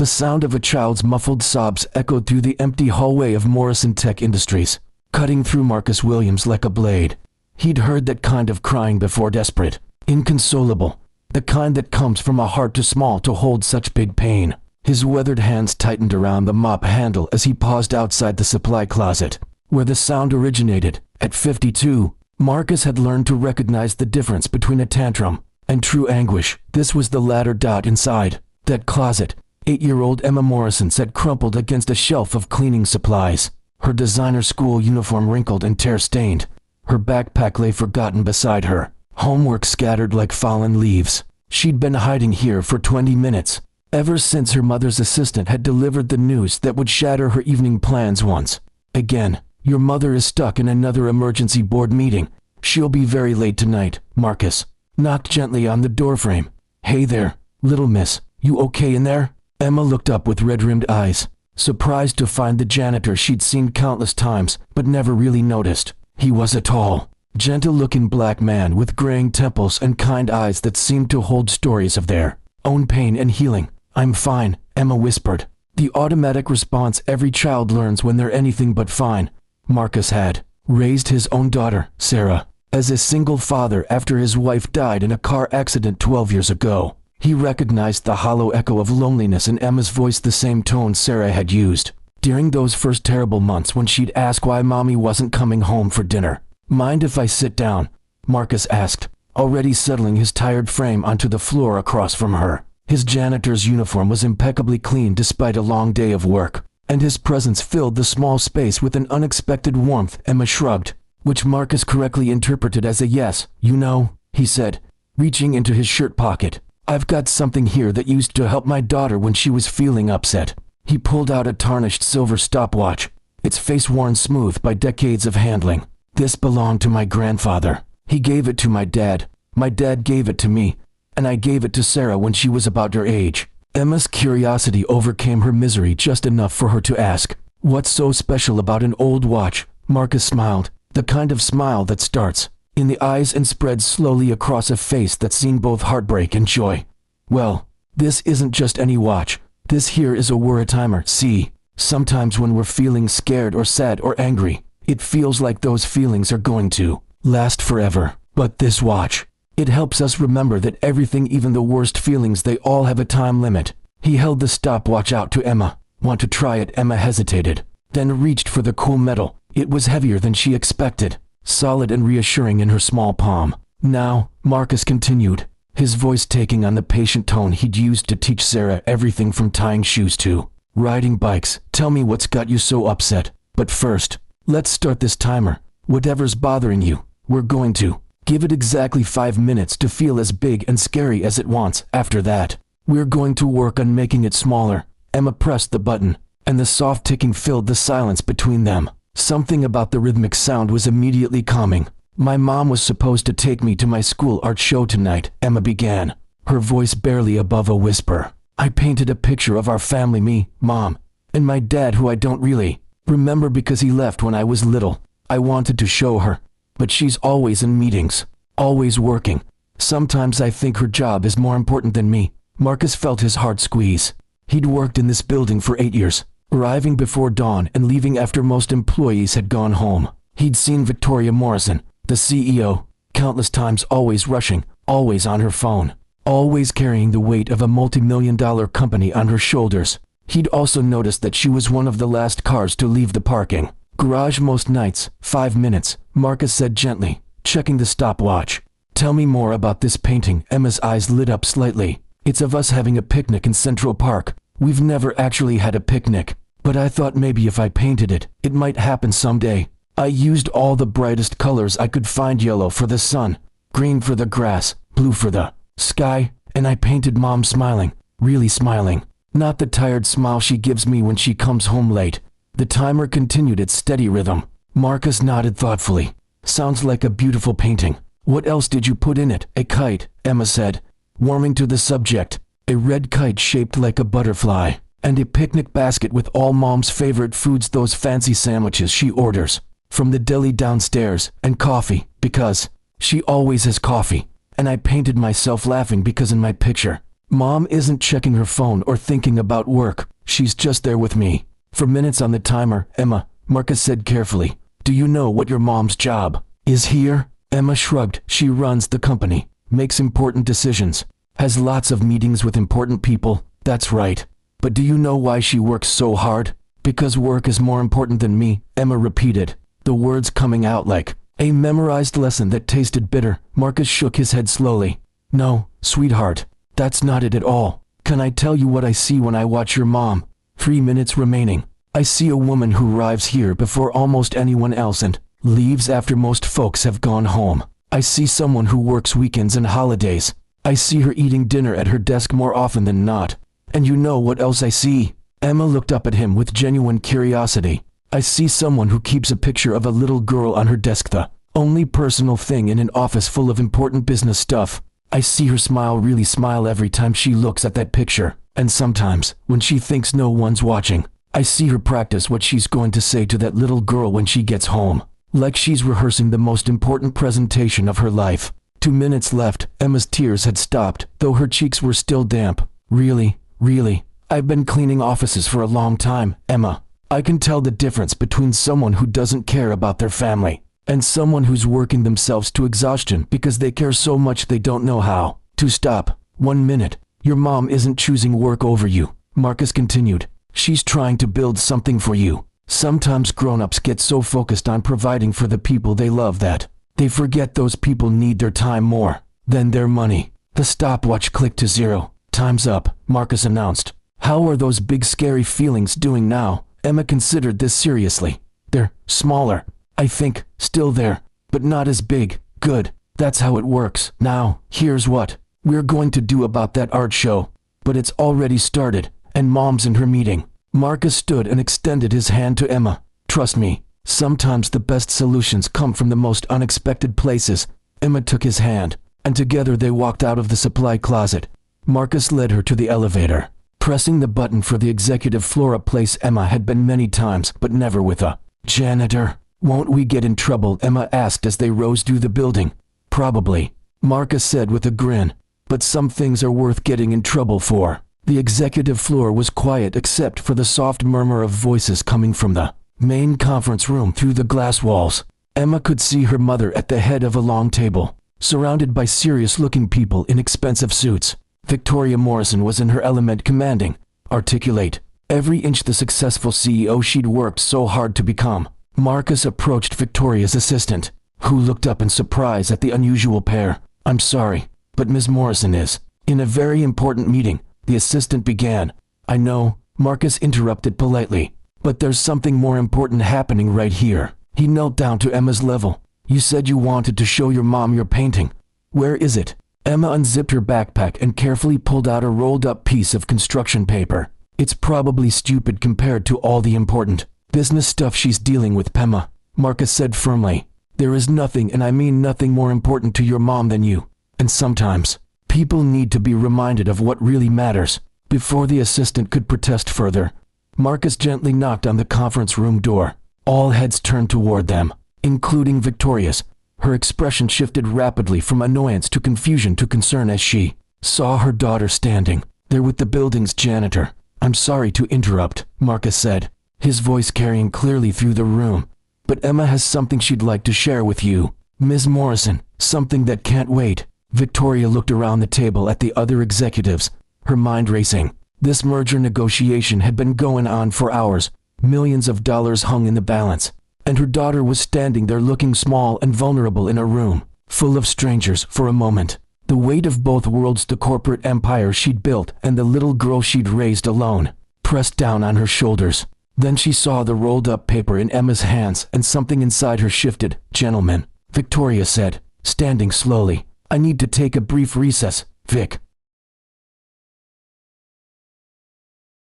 The sound of a child's muffled sobs echoed through the empty hallway of Morrison Tech Industries, cutting through Marcus Williams like a blade. He'd heard that kind of crying before, desperate, inconsolable, the kind that comes from a heart too small to hold such big pain. His weathered hands tightened around the mop handle as he paused outside the supply closet, where the sound originated. At 52, Marcus had learned to recognize the difference between a tantrum and true anguish. This was the latter. Inside that closet, 8-year-old Emma Morrison sat crumpled against a shelf of cleaning supplies, her designer school uniform wrinkled and tear-stained. Her backpack lay forgotten beside her, homework scattered like fallen leaves. She'd been hiding here for 20 minutes, ever since her mother's assistant had delivered the news that would shatter her evening plans once again. Your mother is stuck in another emergency board meeting. She'll be very late tonight. Marcus knocked gently on the doorframe. Hey there, little miss, you okay in there? Emma looked up with red-rimmed eyes, surprised to find the janitor she'd seen countless times but never really noticed. He was a tall, gentle-looking black man with graying temples and kind eyes that seemed to hold stories of their own pain and healing. I'm fine, Emma whispered, the automatic response every child learns when they're anything but fine. Marcus had raised his own daughter, Sarah, as a single father after his wife died in a car accident 12 years ago. He recognized the hollow echo of loneliness in Emma's voice, the same tone Sarah had used during those first terrible months when she'd ask why mommy wasn't coming home for dinner. Mind if I sit down? Marcus asked, already settling his tired frame onto the floor across from her. His janitor's uniform was impeccably clean despite a long day of work, and his presence filled the small space with an unexpected warmth. Emma shrugged, which Marcus correctly interpreted as a yes. You know, he said, reaching into his shirt pocket, I've got something here that used to help my daughter when she was feeling upset. He pulled out a tarnished silver stopwatch, its face worn smooth by decades of handling. This belonged to my grandfather. He gave it to my dad. My dad gave it to me, and I gave it to Sarah when she was about her age. Emma's curiosity overcame her misery just enough for her to ask, what's so special about an old watch? Marcus smiled, the kind of smile that starts in the eyes and spreads slowly across a face that's seen both heartbreak and joy. Well, this isn't just any watch. This here is a Wartimer. See, sometimes when we're feeling scared or sad or angry, it feels like those feelings are going to last forever. But this watch, it helps us remember that everything, even the worst feelings, they all have a time limit. He held the stopwatch out to Emma. Want to try it? Emma hesitated, then reached for the cool metal. It was heavier than she expected, solid and reassuring in her small palm. Now, Marcus continued, his voice taking on the patient tone he'd used to teach Sarah everything from tying shoes to riding bikes. Tell me what's got you so upset. But first, let's start this timer. Whatever's bothering you, we're going to give it exactly 5 minutes to feel as big and scary as it wants. After that, we're going to work on making it smaller. Emma pressed the button, and the soft ticking filled the silence between them. Something about the rhythmic sound was immediately calming. My mom was supposed to take me to my school art show tonight, Emma began, her voice barely above a whisper. I painted a picture of our family, me, Mom, and my dad, who I don't really remember because he left when I was little. I wanted to show her, but she's always in meetings, always working. Sometimes I think her job is more important than me. Marcus felt his heart squeeze. He'd worked in this building for 8 years, arriving before dawn and leaving after most employees had gone home. He'd seen Victoria Morrison, the CEO, countless times, always rushing, always on her phone, always carrying the weight of a multi-million-dollar company on her shoulders. He'd also noticed that she was one of the last cars to leave the parking garage most nights. 5 minutes, Marcus said gently, checking the stopwatch. Tell me more about this painting. Emma's eyes lit up slightly. It's of us having a picnic in Central Park. We've never actually had a picnic, but I thought maybe if I painted it, it might happen someday. I used all the brightest colors I could find: yellow for the sun, green for the grass, blue for the sky, and I painted Mom smiling, really smiling, not the tired smile she gives me when she comes home late. The timer continued its steady rhythm. Marcus nodded thoughtfully. Sounds like a beautiful painting. What else did you put in it? A kite, Emma said, warming to the subject. A red kite shaped like a butterfly, and a picnic basket with all Mom's favorite foods, those fancy sandwiches she orders from the deli downstairs, and coffee, because she always has coffee. And I painted myself laughing because in my picture, Mom isn't checking her phone or thinking about work. She's just there with me. For minutes on the timer, Emma, Marcus said carefully. Do you know what your mom's job is here? Emma shrugged. She runs the company, makes important decisions, has lots of meetings with important people. That's right. But do you know why she works so hard? Because work is more important than me, Emma repeated, the words coming out like a memorized lesson that tasted bitter. Marcus shook his head slowly. No, sweetheart, that's not it at all. Can I tell you what I see when I watch your mom? 3 minutes remaining. I see a woman who arrives here before almost anyone else and leaves after most folks have gone home. I see someone who works weekends and holidays. I see her eating dinner at her desk more often than not. And you know what else I see? Emma looked up at him with genuine curiosity. I see someone who keeps a picture of a little girl on her desk, the only personal thing in an office full of important business stuff. I see her really smile every time she looks at that picture. And sometimes, when she thinks no one's watching, I see her practice what she's going to say to that little girl when she gets home. Like she's rehearsing the most important presentation of her life. 2 minutes left. Emma's tears had stopped, though her cheeks were still damp. Really, I've been cleaning offices for a long time, Emma. I can tell the difference between someone who doesn't care about their family and someone who's working themselves to exhaustion because they care so much they don't know how to stop. 1 minute. Your mom isn't choosing work over you, Marcus continued. She's trying to build something for you. Sometimes grown-ups get so focused on providing for the people they love that they forget those people need their time more than their money. The stopwatch clicked to 0. Time's up, Marcus announced. How are those big scary feelings doing now? Emma considered this seriously. They're smaller, I think, still there, but not as big. Good, that's how it works. Now, here's what we're going to do about that art show. But it's already started, and Mom's in her meeting. Marcus stood and extended his hand to Emma. Trust me, sometimes the best solutions come from the most unexpected places. Emma took his hand, and together they walked out of the supply closet. Marcus led her to the elevator, pressing the button for the executive floor, a place Emma had been many times, but never with a janitor. Won't we get in trouble? Emma asked as they rose through the building. Probably, Marcus said with a grin, but some things are worth getting in trouble for. The executive floor was quiet except for the soft murmur of voices coming from the main conference room through the glass walls. Emma could see her mother at the head of a long table, surrounded by serious-looking people in expensive suits. Victoria Morrison was in her element, commanding, articulate, every inch the successful CEO she'd worked so hard to become. Marcus approached Victoria's assistant, who looked up in surprise at the unusual pair. I'm sorry, but Ms. Morrison is in a very important meeting, the assistant began. I know, Marcus interrupted politely, but there's something more important happening right here. He knelt down to Emma's level. You said you wanted to show your mom your painting. Where is it? Emma unzipped her backpack and carefully pulled out a rolled-up piece of construction paper. It's probably stupid compared to all the important business stuff she's dealing with, Emma, Marcus said firmly. There is nothing, and I mean nothing, more important to your mom than you. And sometimes, people need to be reminded of what really matters. Before the assistant could protest further, Marcus gently knocked on the conference room door. All heads turned toward them, including Victoria's. Her expression shifted rapidly from annoyance to confusion to concern as she saw her daughter standing there with the building's janitor. I'm sorry to interrupt, Marcus said, his voice carrying clearly through the room, but Emma has something she'd like to share with you. Ms. Morrison, something that can't wait. Victoria looked around the table at the other executives, her mind racing. This merger negotiation had been going on for hours. Millions of dollars hung in the balance, and her daughter was standing there looking small and vulnerable in a room full of strangers. For a moment, the weight of both worlds, the corporate empire she'd built and the little girl she'd raised alone, pressed down on her shoulders. Then she saw the rolled-up paper in Emma's hands, and something inside her shifted. Gentlemen, Victoria said, standing slowly, I need to take a brief recess. Vic,